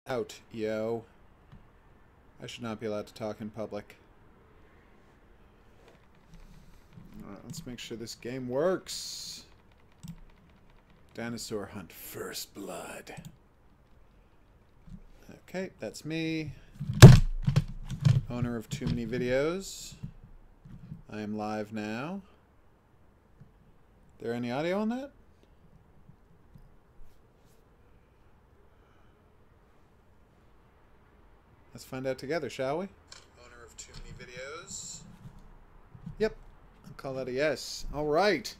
Out, yo. I should not be allowed to talk in public. Alright, let's make sure this game works. Dinosaur Hunt First Blood. Okay, that's me. Owner of too many videos. I am live now. There any audio on that? Let's find out together, shall we? Owner of too many videos. Yep, I'll call that a yes. All right.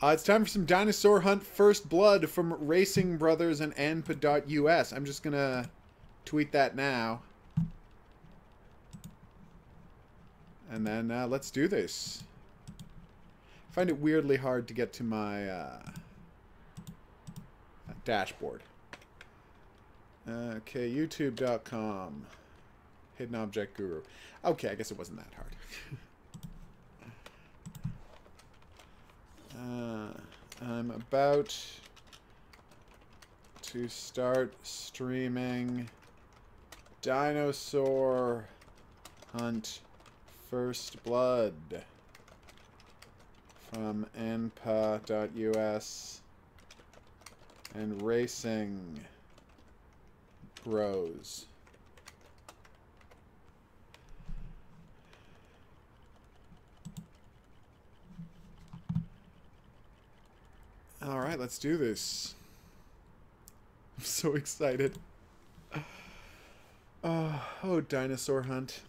It's time for some Dinosaur Hunt First Blood from Racing Brothers and anpa.us. I'm just going to tweet that now. And then let's do this. I find it weirdly hard to get to my dashboard. Okay, youtube.com. Hidden Object Guru. Okay, I guess it wasn't that hard. I'm about to start streaming Dinosaur Hunt First Blood from anpa.us and Racing Bros. All right, let's do this. I'm so excited. Oh, Dinosaur Hunt.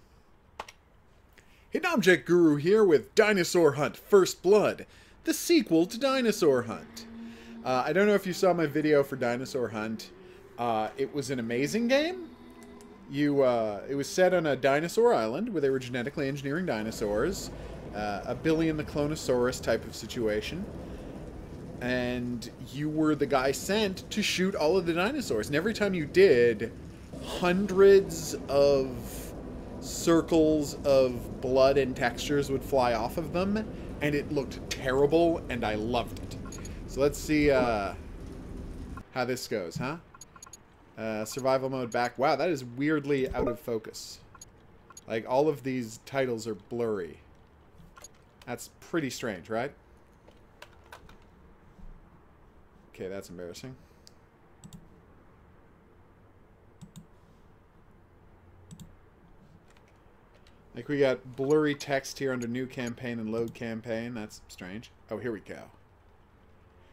Hidden Object Guru here with Dinosaur Hunt First Blood, the sequel to Dinosaur Hunt. I don't know if you saw my video for Dinosaur Hunt. It was an amazing game. It was set on a dinosaur island where they were genetically engineering dinosaurs. A Billy and the Clonosaurus type of situation. And you were the guy sent to shoot all of the dinosaurs. And every time you did, hundreds of circles of blood and textures would fly off of them. And it looked terrible, and I loved it. So let's see how this goes, huh? Survival mode back. Wow, that is weirdly out of focus. Like, all of these titles are blurry. That's pretty strange, right? Okay, that's embarrassing. Like, we got blurry text here under new campaign and load campaign. That's strange. Oh, here we go.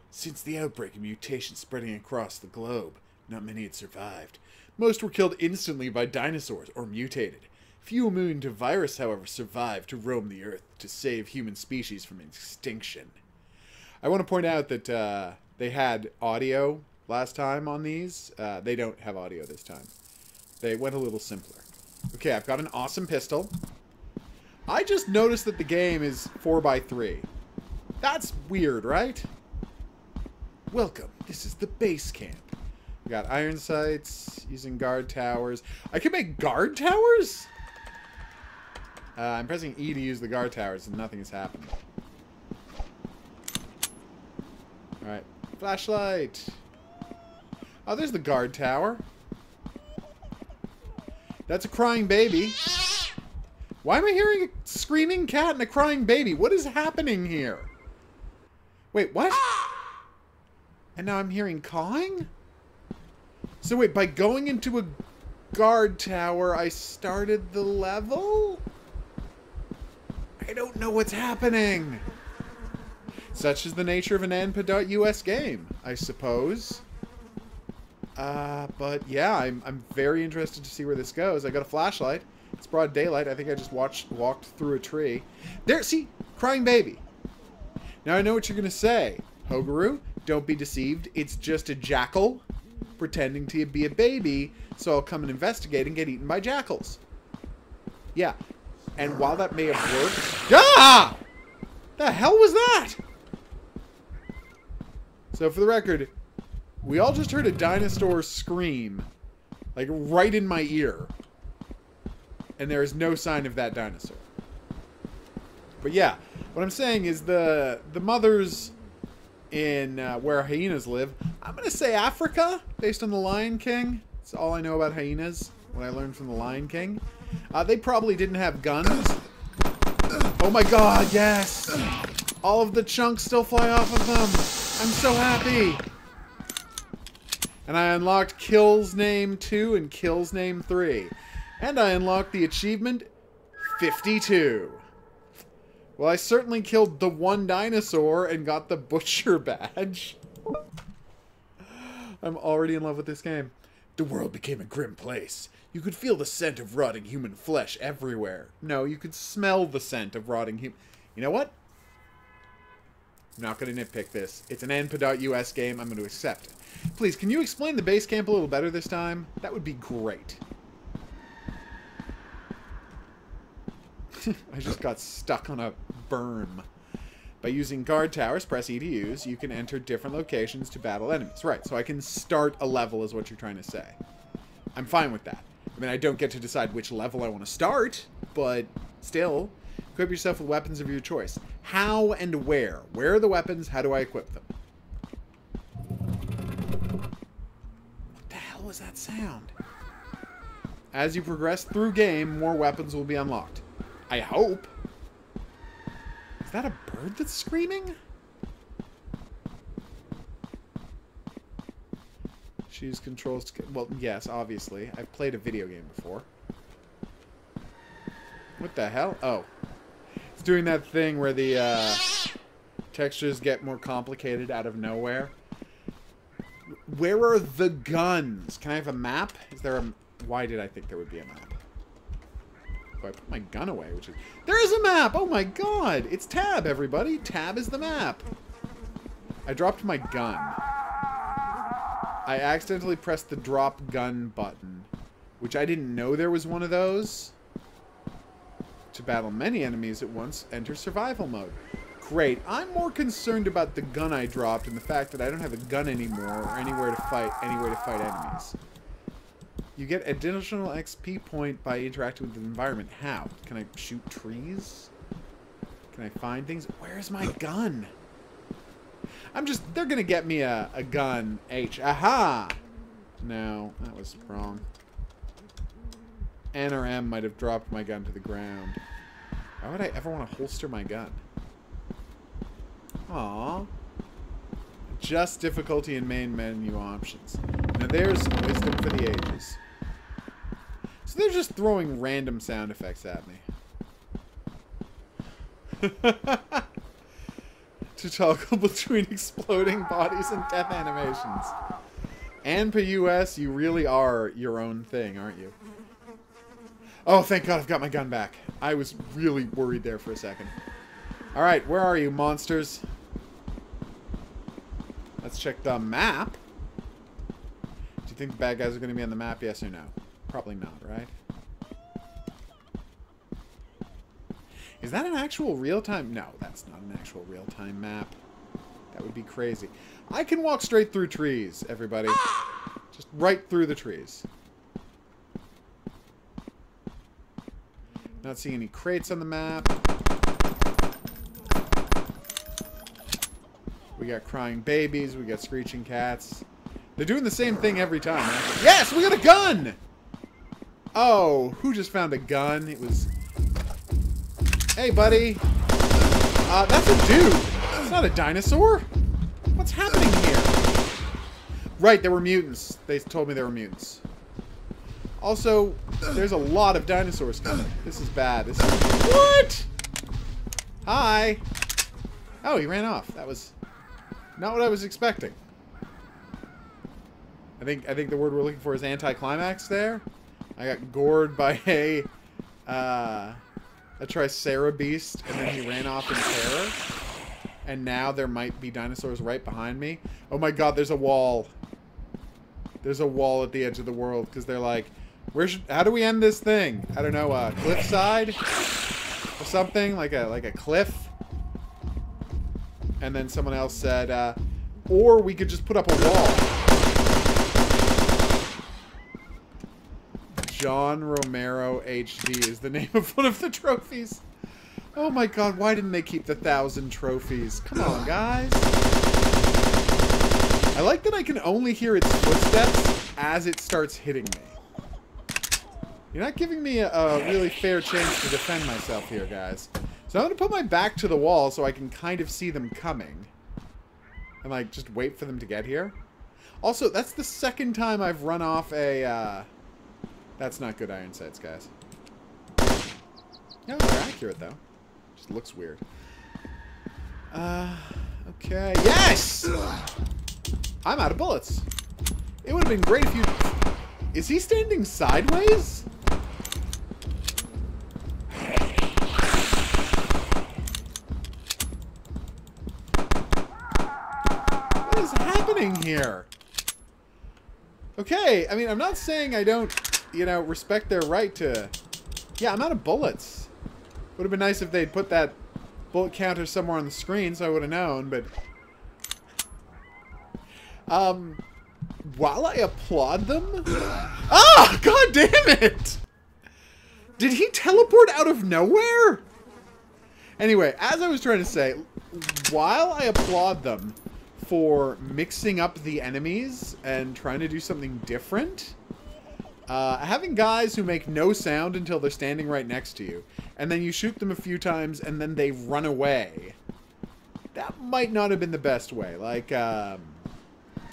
Since the outbreak of mutation spreading across the globe, not many had survived. Most were killed instantly by dinosaurs or mutated. Few immune to virus, however, survived to roam the earth to save human species from extinction. I want to point out that they had audio last time on these. They don't have audio this time. They went a little simpler. Okay, I've got an awesome pistol. I just noticed that the game is 4x3. That's weird, right? Welcome. This is the base camp. We got iron sights, using guard towers. I can make guard towers? I'm pressing E to use the guard towers and nothing is happening. Alright. Flashlight. Oh, there's the guard tower. That's a crying baby. Why am I hearing a screaming cat and a crying baby? What is happening here? Wait, what? And now I'm hearing cawing? So wait, by going into a guard tower, I started the level? I don't know what's happening. Such is the nature of an anpa.us game, I suppose. But yeah, I'm very interested to see where this goes. I got a flashlight. It's broad daylight. I think I just walked through a tree. There, see? Crying baby. Now I know what you're going to say. HOGuru, don't be deceived. It's just a jackal pretending to be a baby, so I'll come and investigate and get eaten by jackals. Yeah. And while that may have worked... Ah! The hell was that? So for the record, we all just heard a dinosaur scream, like right in my ear. And there is no sign of that dinosaur. But yeah, what I'm saying is the mothers in where hyenas live, I'm going to say Africa, based on the Lion King. That's all I know about hyenas. What I learned from the Lion King. They probably didn't have guns. Oh my god, yes! All of the chunks still fly off of them. I'm so happy. And I unlocked Kills Name 2 and Kills Name 3. And I unlocked the achievement 52. Well, I certainly killed the one dinosaur and got the Butcher badge. I'm already in love with this game. The world became a grim place. You could feel the scent of rotting human flesh everywhere. No, you could smell the scent of rotting human... You know what? I'm not going to nitpick this. It's an NPA.US game. I'm going to accept it. Please, can you explain the base camp a little better this time? That would be great. I just got stuck on a berm. By using guard towers, press E to use, you can enter different locations to battle enemies. Right, so I can start a level is what you're trying to say. I'm fine with that. I mean, I don't get to decide which level I want to start, but still, equip yourself with weapons of your choice. How and where? Where are the weapons? How do I equip them? What the hell was that sound? As you progress through game, more weapons will be unlocked. I hope. Is that a bird that's screaming? Choose controls. Well, yes, obviously. I've played a video game before. What the hell? Oh. It's doing that thing where the textures get more complicated out of nowhere. Where are the guns? Can I have a map? Is there a... Why did I think there would be a map? Oh, I put my gun away, which is... There is a map! Oh my god! It's tab, everybody! Tab is the map! I dropped my gun. I accidentally pressed the drop gun button, which I didn't know there was one of those. To battle many enemies at once, enter survival mode. Great. I'm more concerned about the gun I dropped and the fact that I don't have a gun anymore or any way to fight enemies. You get additional XP point by interacting with the environment. How? Can I shoot trees? Can I find things? Where's my gun? They're gonna get me a gun. H. Aha! No, that was wrong. N or M might have dropped my gun to the ground. Why would I ever want to holster my gun? Aww. Just difficulty in main menu options. Now there's wisdom for the ages. So they're just throwing random sound effects at me. To toggle between exploding bodies and death animations. NPA.US, you really are your own thing, aren't you? Oh, thank God I've got my gun back. I was really worried there for a second. Alright, where are you, monsters? Let's check the map. Do you think the bad guys are going to be on the map, yes or no? Probably not, right? Is that an actual real-time? No, that's not an actual real-time map. That would be crazy. I can walk straight through trees, everybody. Just right through the trees. Not seeing any crates on the map. We got crying babies. We got screeching cats. They're doing the same thing every time. Right? Yes, we got a gun! Oh, who just found a gun? It was... Hey, buddy. That's a dude. It's not a dinosaur. What's happening here? Right, there were mutants. They told me there were mutants. Also, there's a lot of dinosaurs coming. This is bad. This is... What? Hi. Oh, he ran off. That was not what I was expecting. I think the word we're looking for is anticlimax there. I got gored by a Tricera beast, and then he ran off in terror. And now there might be dinosaurs right behind me. Oh my god, there's a wall. There's a wall at the edge of the world, because they're like, how do we end this thing? I don't know, cliffside? Or something? Like a cliff? And then someone else said, or we could just put up a wall. John Romero HD is the name of one of the trophies. Oh my god, why didn't they keep the 1,000 trophies? Come on, guys. I like that I can only hear its footsteps as it starts hitting me. You're not giving me a really fair chance to defend myself here, guys. So I'm going to put my back to the wall so I can kind of see them coming. And, like, just wait for them to get here. Also, that's the second time I've run off a, That's not good iron sights, guys. Yeah, they're accurate, though. Just looks weird. Okay. Yes! I'm out of bullets. It would have been great if you... Is he standing sideways? What is happening here? Okay, I mean, I'm not saying I don't, you know, respect their right to... Yeah, I'm out of bullets. Would have been nice if they'd put that bullet counter somewhere on the screen so I would have known, but... While I applaud them... Ah! God damn it! Did he teleport out of nowhere? Anyway, as I was trying to say, while I applaud them for mixing up the enemies and trying to do something different, having guys who make no sound until they're standing right next to you, and then you shoot them a few times and then they run away, that might not have been the best way. Like,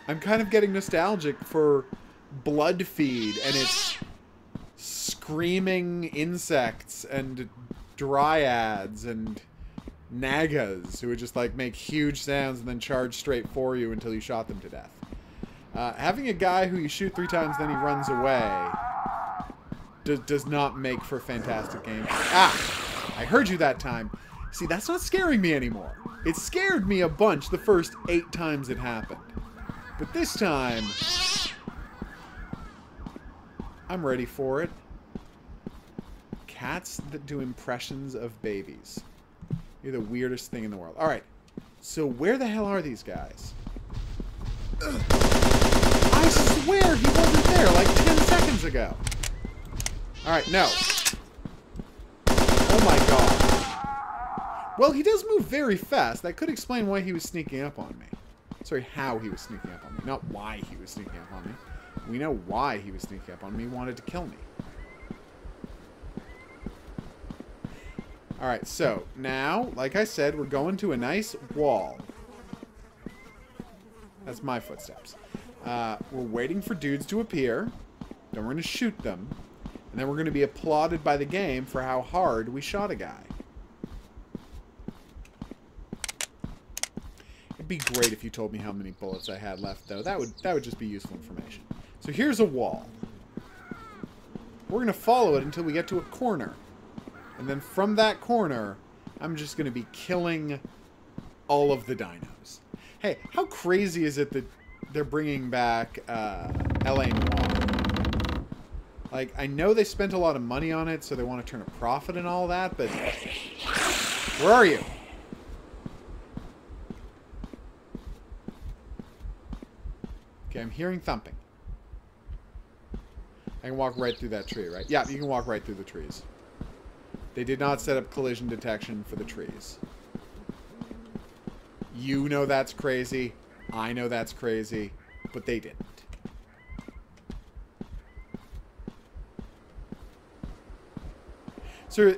I'm kind of getting nostalgic for Blood Feed and its screaming insects and dryads and nagas who would just like make huge sounds and then charge straight for you until you shot them to death. Having a guy who you shoot 3 times then he runs away does not make for fantastic gameplay. Ah! I heard you that time. See, that's not scaring me anymore. It scared me a bunch the first 8 times it happened. But this time, I'm ready for it. Cats that do impressions of babies. You're the weirdest thing in the world. Alright, so where the hell are these guys? Ugh. I swear he wasn't there like 10 seconds ago. Alright, no. Oh my god. Well, he does move very fast. That could explain why he was sneaking up on me. Sorry, how he was sneaking up on me. Not why he was sneaking up on me. We know why he was sneaking up on me. He wanted to kill me. Alright, so now, like I said, we're going to a nice wall. That's my footsteps. We're waiting for dudes to appear. Then we're going to shoot them. And then we're going to be applauded by the game for how hard we shot a guy. It'd be great if you told me how many bullets I had left, though. That would just be useful information. So here's a wall. We're going to follow it until we get to a corner. And then from that corner, I'm just going to be killing all of the dinos. Hey, how crazy is it that they're bringing back L.A. Noire? Like, I know they spent a lot of money on it, so they want to turn a profit and all that, but... Where are you? Okay, I'm hearing thumping. I can walk right through that tree, right? Yeah, you can walk right through the trees. They did not set up collision detection for the trees. You know that's crazy. I know that's crazy. But they didn't. So,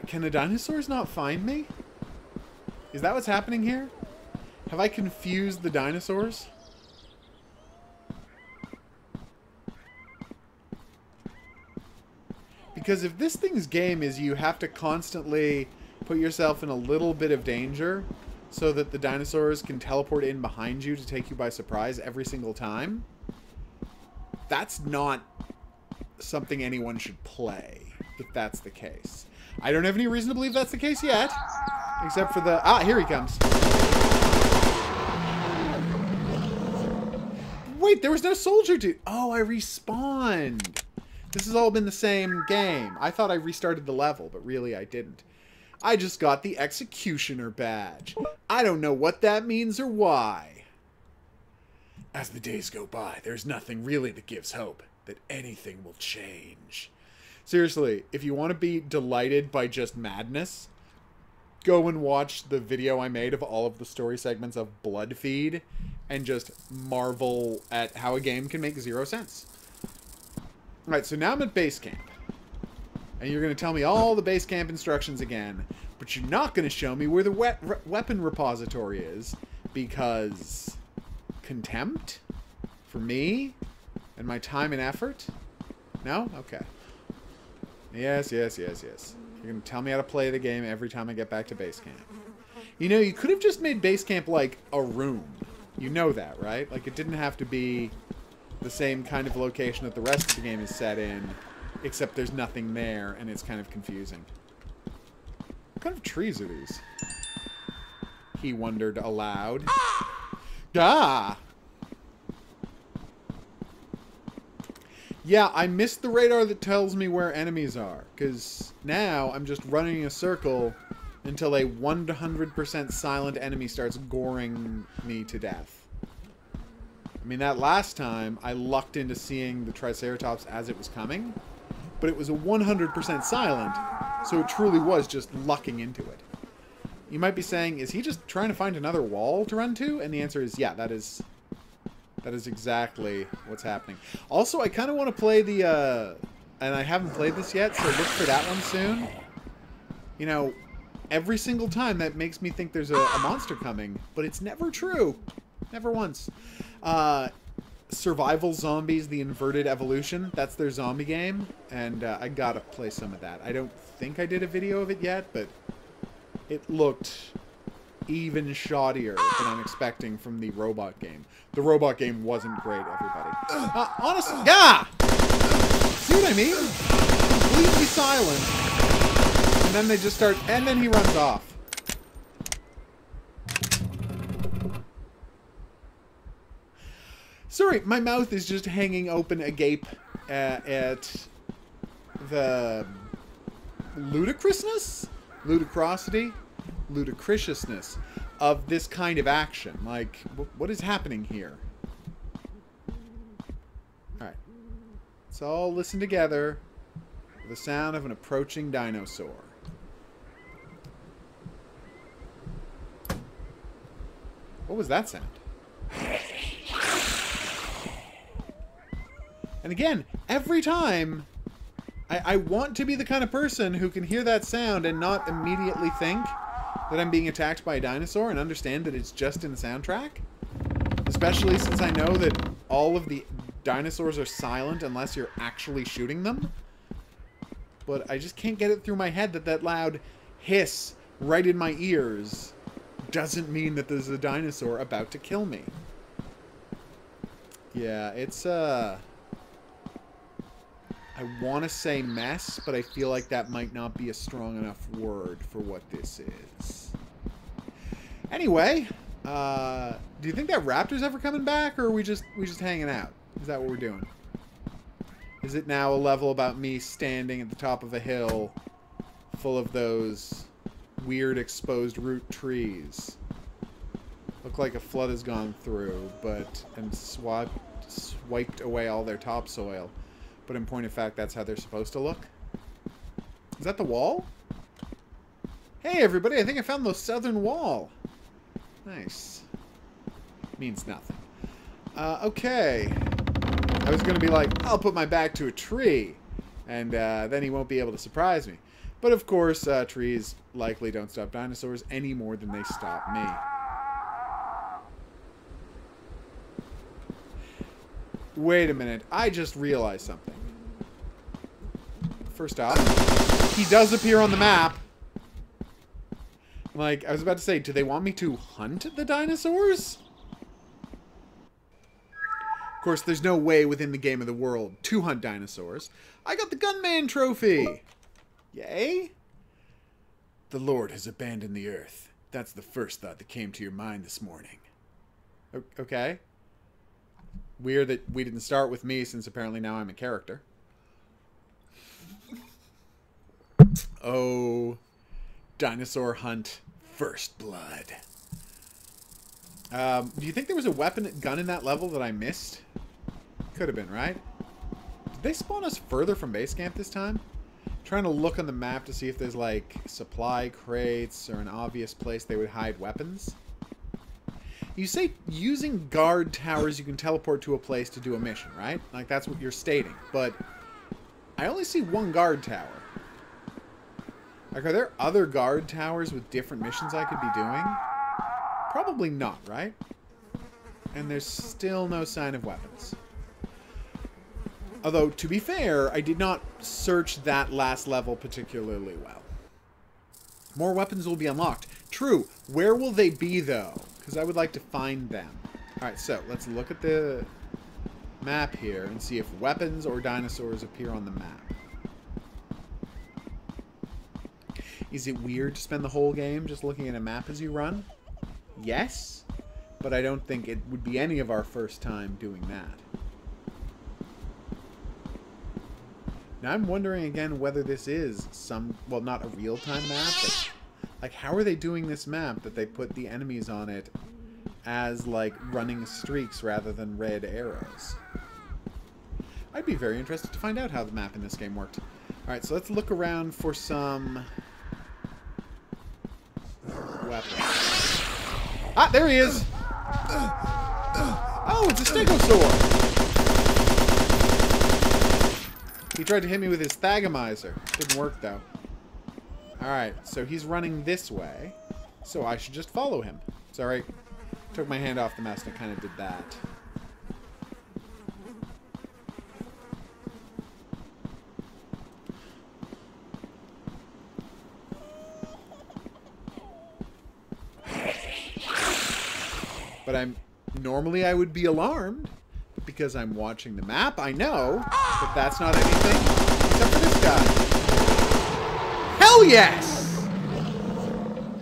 can the dinosaurs not find me? Is that what's happening here? Have I confused the dinosaurs? Because if this thing's game is you have to constantly put yourself in a little bit of danger so that the dinosaurs can teleport in behind you to take you by surprise every single time, that's not something anyone should play, if that's the case. I don't have any reason to believe that's the case yet, except for the... Ah, here he comes. Wait, there was no soldier dude. Oh, I respawned. This has all been the same game. I thought I restarted the level, but really I didn't. I just got the Executioner badge. I don't know what that means or why. As the days go by, there's nothing really that gives hope that anything will change. Seriously, if you want to be delighted by just madness, go and watch the video I made of all of the story segments of Blood Feed, and just marvel at how a game can make 0 sense. Alright, so now I'm at base camp. And you're going to tell me all the base camp instructions again, but you're not going to show me where the weapon repository is, because contempt for me and my time and effort? No? Okay. Yes, yes, yes, yes. You're going to tell me how to play the game every time I get back to base camp. You know, you could have just made base camp like a room. You know that, right? Like, it didn't have to be the same kind of location that the rest of the game is set in, except there's nothing there, and it's kind of confusing. What kind of trees are these? He wondered aloud. Ah! Yeah, I missed the radar that tells me where enemies are, because now I'm just running in a circle until a 100% silent enemy starts goring me to death. I mean, that last time, I lucked into seeing the Triceratops as it was coming, but it was a 100% silent, so it truly was just lucking into it. You might be saying, is he just trying to find another wall to run to? And the answer is, yeah, that is exactly what's happening. Also, I kind of want to play the, and I haven't played this yet, so look for that one soon. You know, every single time that makes me think there's a monster coming, but it's never true. Never once. Survival Zombies, the Inverted Evolution. That's their zombie game, and I gotta play some of that. I don't think I did a video of it yet, but it looked even shoddier than I'm expecting from the robot game. The robot game wasn't great, everybody. Honestly, yeah! See what I mean? Completely silent, and then they just start, and then he runs off. Sorry, my mouth is just hanging open agape at the ludicrousness of this kind of action. Like, what is happening here? Alright. Let's all listen together for the sound of an approaching dinosaur. What was that sound? And again, every time, I want to be the kind of person who can hear that sound and not immediately think that I'm being attacked by a dinosaur and understand that it's just in the soundtrack. Especially since I know that all of the dinosaurs are silent unless you're actually shooting them. But I just can't get it through my head that that loud hiss right in my ears doesn't mean that there's a dinosaur about to kill me. Yeah, it's, I want to say mess, but I feel like that might not be a strong enough word for what this is. Anyway, do you think that raptor's ever coming back, or are we just hanging out? Is that what we're doing? Is it now a level about me standing at the top of a hill full of those weird exposed root trees? Look like a flood has gone through, and swiped away all their topsoil. But in point of fact, that's how they're supposed to look. Is that the wall? Hey, everybody, I think I found the southern wall. Nice. Means nothing. Okay. I was going to be like, I'll put my back to a tree, and then he won't be able to surprise me. But of course, trees likely don't stop dinosaurs any more than they stop me. Wait a minute, I just realized something. First off, he does appear on the map. Like, I was about to say, do they want me to hunt the dinosaurs? Of course, there's no way within the game of the world to hunt dinosaurs. I got the Gunman trophy! Yay? The Lord has abandoned the earth. That's the first thought that came to your mind this morning. Okay. Weird that we didn't start with me, since apparently now I'm a character. Oh, Dinosaur Hunt First Blood. Do you think there was a gun in that level that I missed? Could have been, right? Did they spawn us further from base camp this time? Trying to look on the map to see if there's, like, supply crates or an obvious place they would hide weapons. You say using guard towers you can teleport to a place to do a mission, right? Like, that's what you're stating. But I only see one guard tower. Like, are there other guard towers with different missions I could be doing? Probably not, right? And there's still no sign of weapons. Although, to be fair, I did not search that last level particularly well. More weapons will be unlocked. True. Where will they be, though? Because I would like to find them. Alright, so let's look at the map here and see if weapons or dinosaurs appear on the map. Is it weird to spend the whole game just looking at a map as you run? Yes, but I don't think it would be any of our first time doing that. Now I'm wondering again whether this is some, well, not a real-time map, but like, how are they doing this map that they put the enemies on it as, like, running streaks rather than red arrows? I'd be very interested to find out how the map in this game worked. Alright, so let's look around for some weapons. Ah, there he is! Oh, it's a stegosaur! He tried to hit me with his thagomizer. Didn't work, though. Alright, so he's running this way. So I should just follow him. Sorry. Took my hand off the mouse and I kind of did that. But normally I would be alarmed. But because I'm watching the map, I know that that's not anything except for this guy. Hell yes!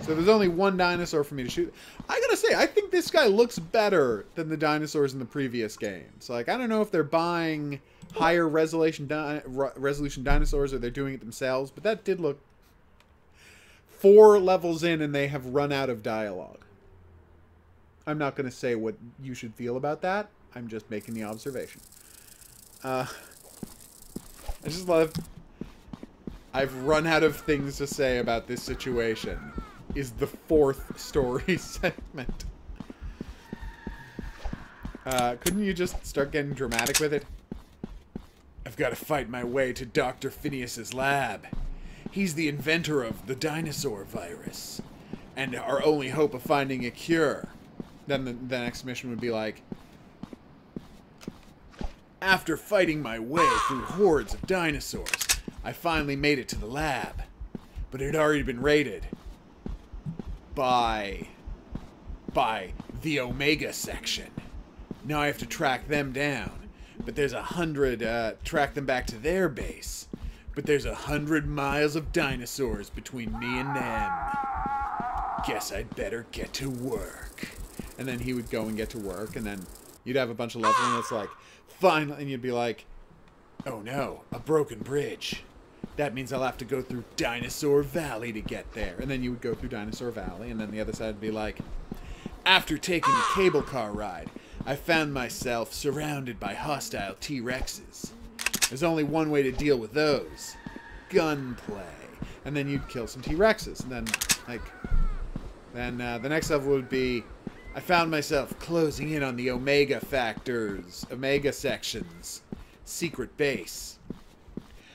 So there's only one dinosaur for me to shoot. I gotta say, I think this guy looks better than the dinosaurs in the previous games. Like, I don't know if they're buying higher resolution dinosaurs or they're doing it themselves, but that did look 4 levels in and they have run out of dialogue. I'm not going to say what you should feel about that. I'm just making the observation. I just love... I've run out of things to say about this situation. Is the 4th story segment. Couldn't you just start getting dramatic with it? I've got to fight my way to Dr. Phineas's lab. He's the inventor of the dinosaur virus. And our only hope of finding a cure. Then the next mission would be like, after fighting my way through hordes of dinosaurs, I finally made it to the lab. But it had already been raided by the Omega section. Now I have to track them down. But there's 100, track them back to their base. But there's 100 miles of dinosaurs between me and them. Guess I'd better get to work. And then he would go and get to work, and then you'd have a bunch of levels, and it's like, finally, and you'd be like, oh no, a broken bridge. That means I'll have to go through Dinosaur Valley to get there. And then you would go through Dinosaur Valley, and then the other side would be like, after taking a cable car ride, I found myself surrounded by hostile T-Rexes. There's only one way to deal with those. Gunplay. And then you'd kill some T-Rexes, and then, like, the next level would be, I found myself closing in on the Omega section's secret base.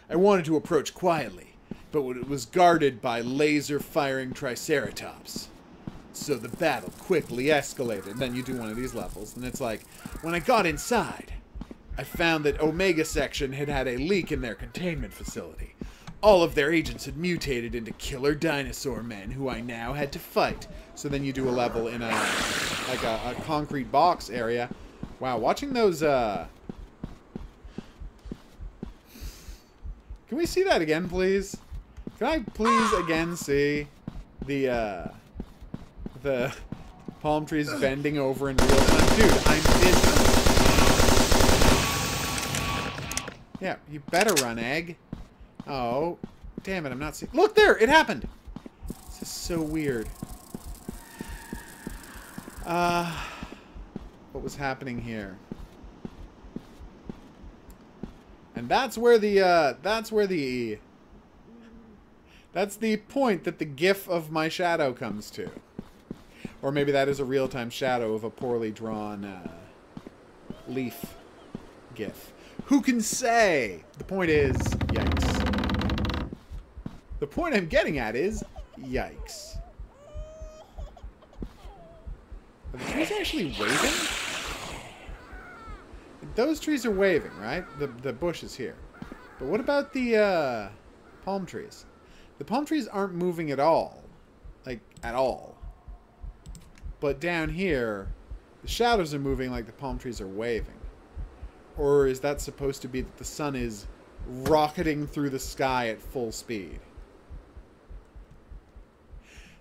I wanted to approach quietly, but it was guarded by laser-firing Triceratops. So the battle quickly escalated. Then you do one of these levels, and it's like, when I got inside, I found that Omega section had had a leak in their containment facility. All of their agents had mutated into killer dinosaur men who I now had to fight. So then you do a level in a concrete box area. Wow, watching those, Can we see that again, please? Can I please again see the palm trees bending over in real time? Dude, I'm busy. Yeah, you better run, egg. Oh, damn it, I'm not seeing... Look there! It happened! This is so weird. What was happening here? And that's where the, that's the point that the gif of my shadow comes to. Or maybe that is a real-time shadow of a poorly drawn leaf gif. Who can say? The point is, yikes. The point I'm getting at is, yikes. Are the trees actually waving? Those trees are waving, right? The bush is here. But what about the palm trees? The palm trees aren't moving at all. Like, at all. But down here, the shadows are moving like the palm trees are waving. Or is that supposed to be that the sun is rocketing through the sky at full speed?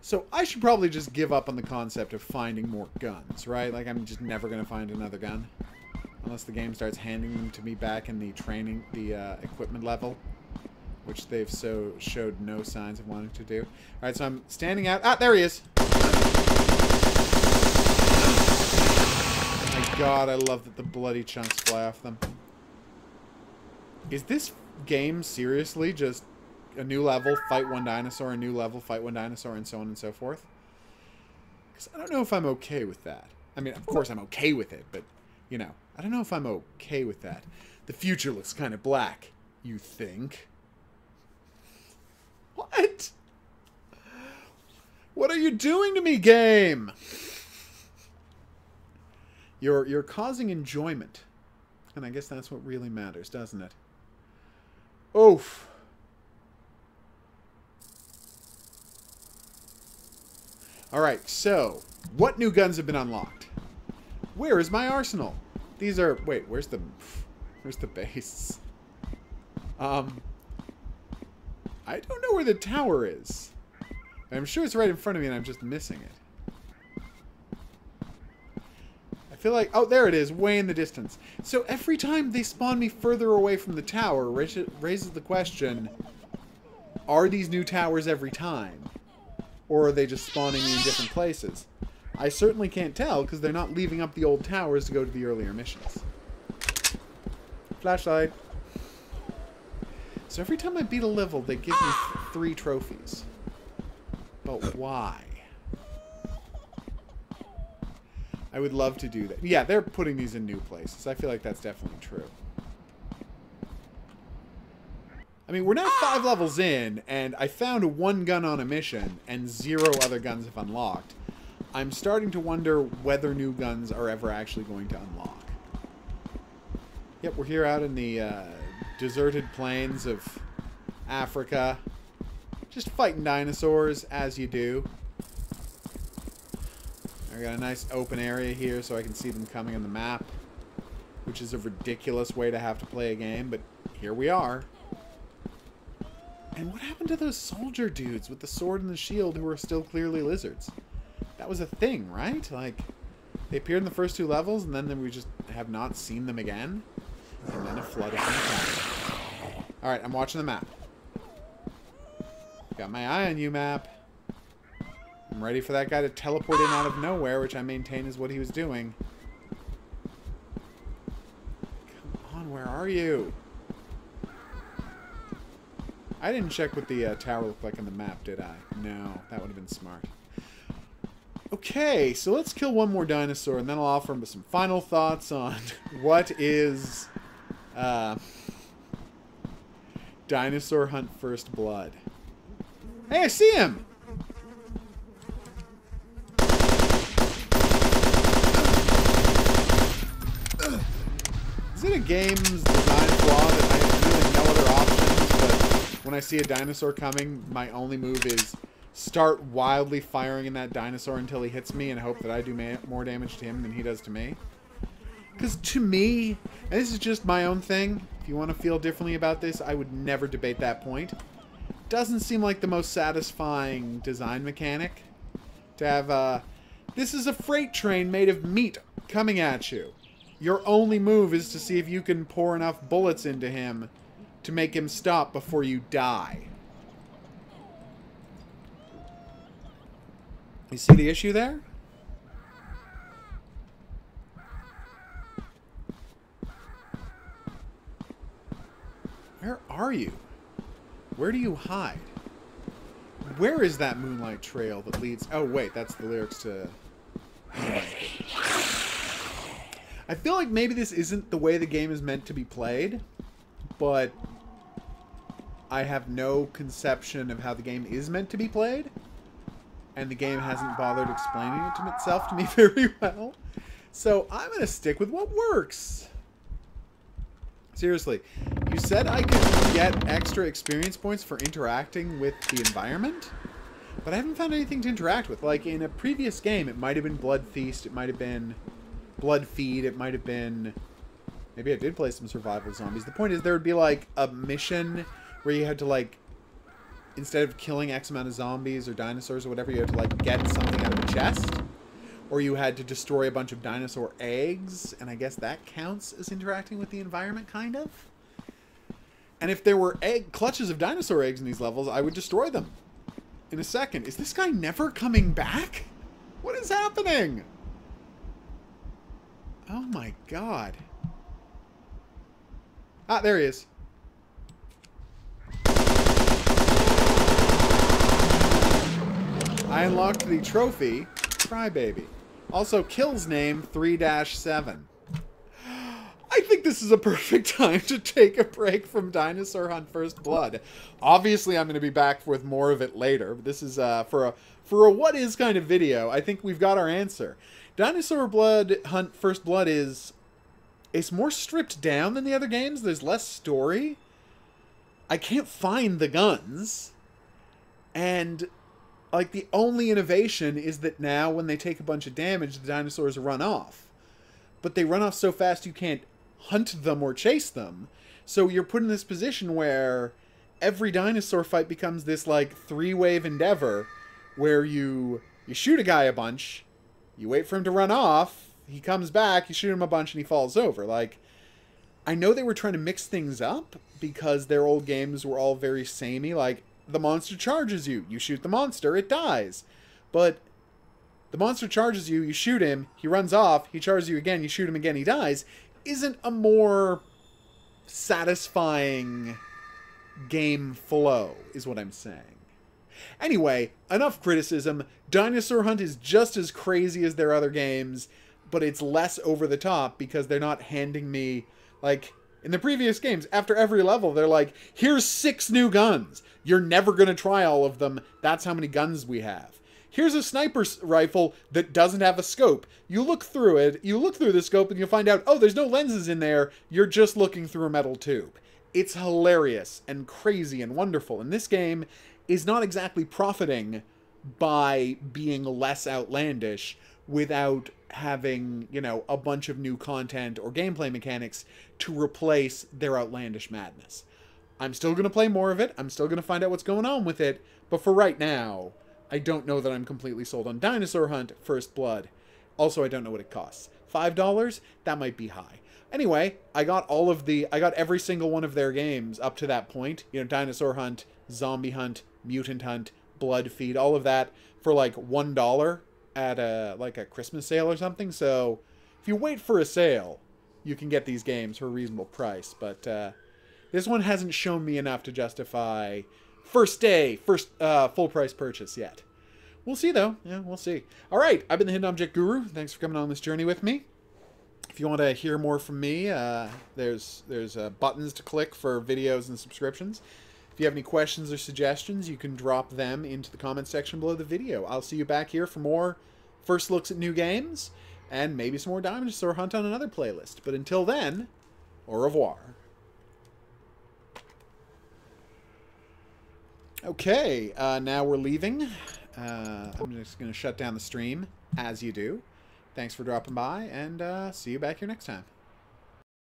So I should probably just give up on the concept of finding more guns, right? Like, I'm just never going to find another gun. Unless the game starts handing them to me back in the training, the equipment level. Which they've showed no signs of wanting to do. Alright, so I'm standing out. Ah, there he is! Oh my god, I love that the bloody chunks fly off them. Is this game seriously just a new level, fight one dinosaur, a new level, fight one dinosaur, and so on and so forth? Because I don't know if I'm okay with that. I mean, of course I'm okay with it, but, you know, I don't know if I'm okay with that. The future looks kind of black, you think? What? What are you doing to me, game? You're causing enjoyment. And I guess that's what really matters, doesn't it? Oof. Alright, so, what new guns have been unlocked? Where is my arsenal? These are... Wait, where's the base? I don't know where the tower is. I'm sure it's right in front of me and I'm just missing it. I feel like... Oh, there it is, way in the distance. So every time they spawn me further away from the tower, raises the question, are these new towers every time? Or are they just spawning me in different places? I certainly can't tell, because they're not leaving up the old towers to go to the earlier missions. Flashlight. So every time I beat a level, they give me 3 trophies. But why? I would love to do that. Yeah, they're putting these in new places. I feel like that's definitely true. I mean, we're now 5 levels in, and I found 1 gun on a mission, and 0 other guns have unlocked. I'm starting to wonder whether new guns are ever actually going to unlock. Yep, we're here out in the deserted plains of Africa. Just fighting dinosaurs, as you do. I got a nice open area here so I can see them coming on the map. Which is a ridiculous way to have to play a game, but here we are. And what happened to those soldier dudes with the sword and the shield who were still clearly lizards? That was a thing, right? Like, they appeared in the first 2 levels, and then we just have not seen them again. And then a flood of them. Alright, I'm watching the map. Got my eye on you, map. I'm ready for that guy to teleport in out of nowhere, which I maintain is what he was doing. Come on, where are you? I didn't check what the tower looked like on the map, did I? No, that would have been smart. Okay, so let's kill 1 more dinosaur, and then I'll offer him some final thoughts on what is Dinosaur Hunt First Blood. Hey, I see him! Is it a game's design flaw that I have really no other options, but when I see a dinosaur coming, my only move is start wildly firing in that dinosaur until he hits me and hope that I do more damage to him than he does to me? Because to me, and this is just my own thing, if you want to feel differently about this, I would never debate that point. Doesn't seem like the most satisfying design mechanic to have this is a freight train made of meat coming at you. Your only move is to see if you can pour enough bullets into him to make him stop before you die. You see the issue there? Where are you? Where do you hide? Where is that moonlight trail that leads... Oh, wait, that's the lyrics to I feel like maybe this isn't the way the game is meant to be played, but I have no conception of how the game is meant to be played, and the game hasn't bothered explaining it to itself to me very well. So I'm going to stick with what works. Seriously, you said I could get extra experience points for interacting with the environment, but I haven't found anything to interact with. Like in a previous game, it might have been Blood Feast, it might have been Blood Feed, it might have been... Maybe I did play some survival zombies. The point is there would be like a mission where you had to like, instead of killing X amount of zombies or dinosaurs or whatever, you had to like get something out of a chest. Or you had to destroy a bunch of dinosaur eggs, and I guess that counts as interacting with the environment, kind of. And if there were clutches of dinosaur eggs in these levels, I would destroy them in a second. Is this guy never coming back? What is happening? Oh my god. Ah, there he is. I unlocked the trophy, Crybaby. Also, Kill's name, 3-7. I think this is a perfect time to take a break from Dinosaur Hunt First Blood. Obviously, I'm going to be back with more of it later. But this is for a what is kind of video. I think we've got our answer. Dinosaur Hunt First Blood it's more stripped down than the other games. There's less story. I can't find the guns. And like the only innovation is that now when they take a bunch of damage, the dinosaurs run off. But they run off so fast you can't hunt them or chase them. So you're put in this position where every dinosaur fight becomes this like three-wave endeavor where you shoot a guy a bunch, you wait for him to run off, he comes back, you shoot him a bunch, and he falls over. Like, I know they were trying to mix things up because their old games were all very samey. Like, the monster charges you. You shoot the monster, it dies. But the monster charges you, you shoot him, he runs off, he charges you again, you shoot him again, he dies. Isn't a more satisfying game flow, is what I'm saying. Anyway, enough criticism. Dinosaur Hunt is just as crazy as their other games, but it's less over the top because they're not handing me, like, in the previous games, after every level, they're like, here's 6 new guns. You're never going to try all of them. That's how many guns we have. Here's a sniper rifle that doesn't have a scope. You look through it, you look through the scope, and you'll find out, oh, there's no lenses in there. You're just looking through a metal tube. It's hilarious and crazy and wonderful. And this game is not exactly profiting by being less outlandish without having, you know, a bunch of new content or gameplay mechanics to replace their outlandish madness. I'm still going to play more of it. I'm still going to find out what's going on with it. But for right now, I don't know that I'm completely sold on Dinosaur Hunt First Blood. Also, I don't know what it costs. $5? That might be high. Anyway, I got every single one of their games up to that point. You know, Dinosaur Hunt, Zombie Hunt, Mutant Hunt, Blood Feed, all of that for like $1 at a Christmas sale or something. So if you wait for a sale, you can get these games for a reasonable price. But this one hasn't shown me enough to justify first full price purchase yet. We'll see though. Yeah, we'll see. All right, I've been the Hidden Object Guru. Thanks for coming on this journey with me. If you want to hear more from me, there's buttons to click for videos and subscriptions. If you have any questions or suggestions, you can drop them into the comment section below the video. I'll see you back here for more first looks at new games, and maybe some more Dinosaur Hunt on another playlist. But until then, au revoir. Okay, now we're leaving. I'm just going to shut down the stream, as you do. Thanks for dropping by, and see you back here next time.